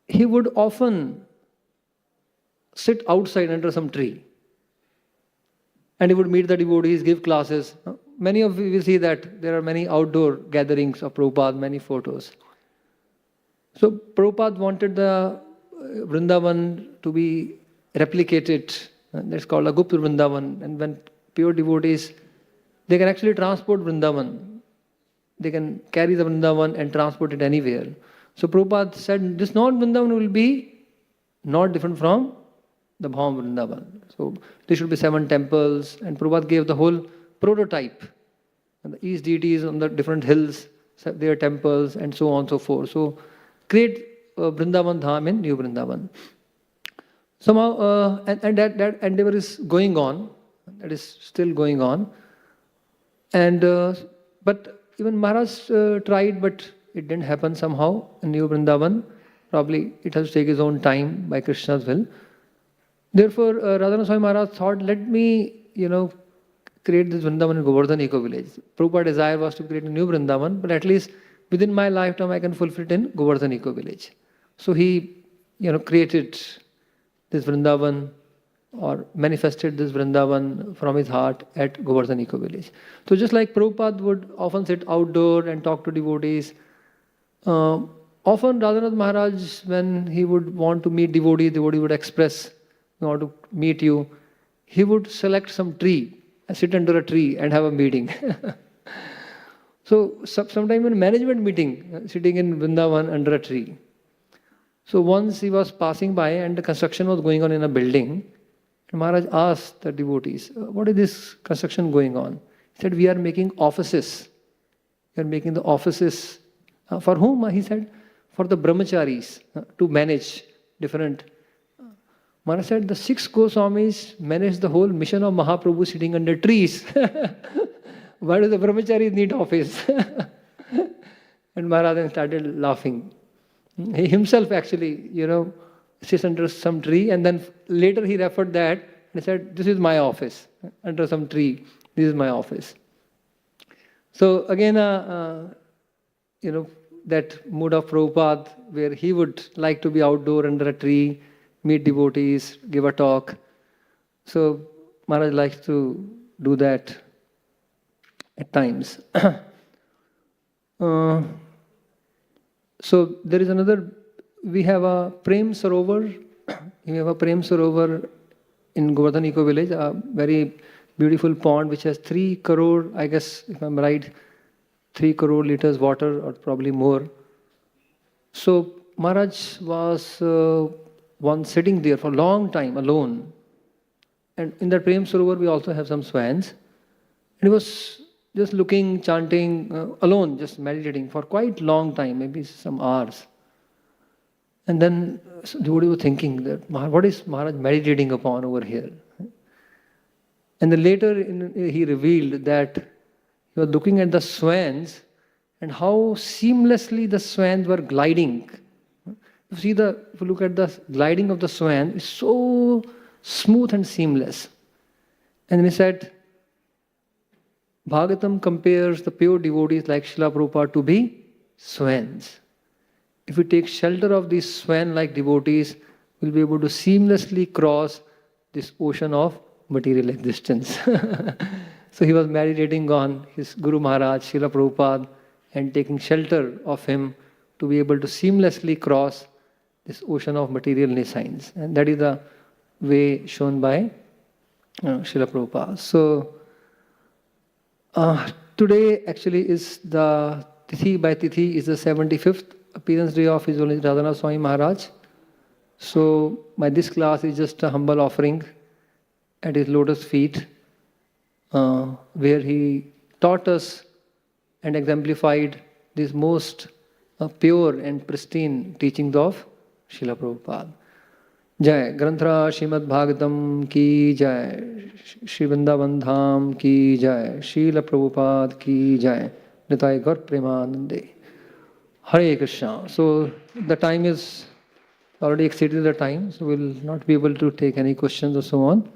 he would often sit outside under some tree. And he would meet the devotees, give classes. Many of you will see that there are many outdoor gatherings of Prabhupada, many photos. So Prabhupada wanted the Vrindavan to be replicated. That's called a Gupta Vrindavan. And when pure devotees, they can actually transport Vrindavan. They can carry the Vrindavan and transport it anywhere. So Prabhupada said, this non-Vrindavan will be not different from the Bhavam Vrindavan. So there should be 7 temples, and Prabhupada gave the whole prototype. And the East deities on the different hills, their temples, and so on and so forth. So create Vrindavan Dham in New Vrindavan. Somehow, and that endeavor is going on. That is still going on. And but even Maharaj tried, but it didn't happen somehow in New Vrindavan. Probably it has to take his own time by Krishna's will. Therefore, Radha Swami Maharaj thought, let me, create this Vrindavan in Govardhan Eco-Village. Prabhupada's desire was to create a new Vrindavan, but at least within my lifetime I can fulfill it in Govardhan Eco-Village. So he, created this Vrindavan or manifested this Vrindavan from his heart at Govardhan Eco-Village. So just like Prabhupada would often sit outdoor and talk to devotees, often Radhanath Maharaj, when he would want to meet devotee would express, I want to meet you, he would select some tree, sit under a tree and have a meeting. So sometime in a management meeting, sitting in Vrindavan under a tree. So once he was passing by and the construction was going on in a building, and Maharaj asked the devotees, what is this construction going on? He said, we are making offices. We are making the offices. For whom? He said, for the brahmacharis, to manage different. Maharaj said, the 6 Goswamis manage the whole mission of Mahaprabhu sitting under trees. Why do the brahmacharis need office? And Maharaj then started laughing. He himself actually, sits under some tree, and then later he referred that and said, "This is my office, under some tree. This is my office." So again, that mood of Prabhupada, where he would like to be outdoor under a tree, meet devotees, give a talk. So Maharaj likes to do that at times. So there is another, we have a Prem Sarovar. We have a Prem Sarovar in Govardhan Eco Village, a very beautiful pond which has 3 crore, I guess, if I'm right, 3 crore liters water or probably more. So Maharaj was once sitting there for a long time alone. And in that Prem Sarovar we also have some swans. And he was just looking, chanting, alone, just meditating for quite long time, maybe some hours. And then devotee was thinking that, what is Maharaj meditating upon over here? And then later he revealed that he was looking at the swans and how seamlessly the swans were gliding. If you look at the gliding of the swan, it's so smooth and seamless. And then he said, Bhagavatam compares the pure devotees like Srila Prabhupada to be swans. If we take shelter of these swan-like devotees, we'll be able to seamlessly cross this ocean of material existence. So he was meditating on his Guru Maharaj, Srila Prabhupada, and taking shelter of him to be able to seamlessly cross this ocean of material nescience. And that is the way shown by Srila Prabhupada. So today actually is the Tithi by Tithi is the 75th appearance day of His Holiness Radhanath Swami Maharaj. So this class is just a humble offering at his lotus feet, where he taught us and exemplified these most pure and pristine teachings of Srila Prabhupada. Jai Granthra Srimad Bhagavatam ki jai, Shri Vrindavan Dham ki jai, Srila Prabhupada ki jai, Nitai Gaur Premanande. Hare Krishna. So the time is already exceeded the time, so we'll not be able to take any questions or so on.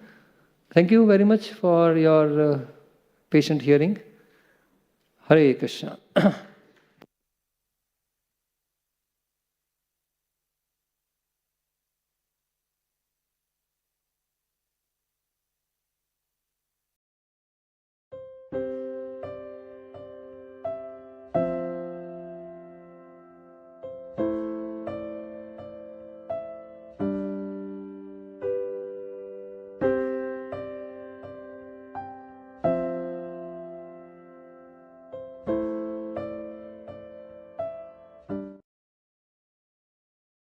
Thank you very much for your patient hearing. Hare Krishna.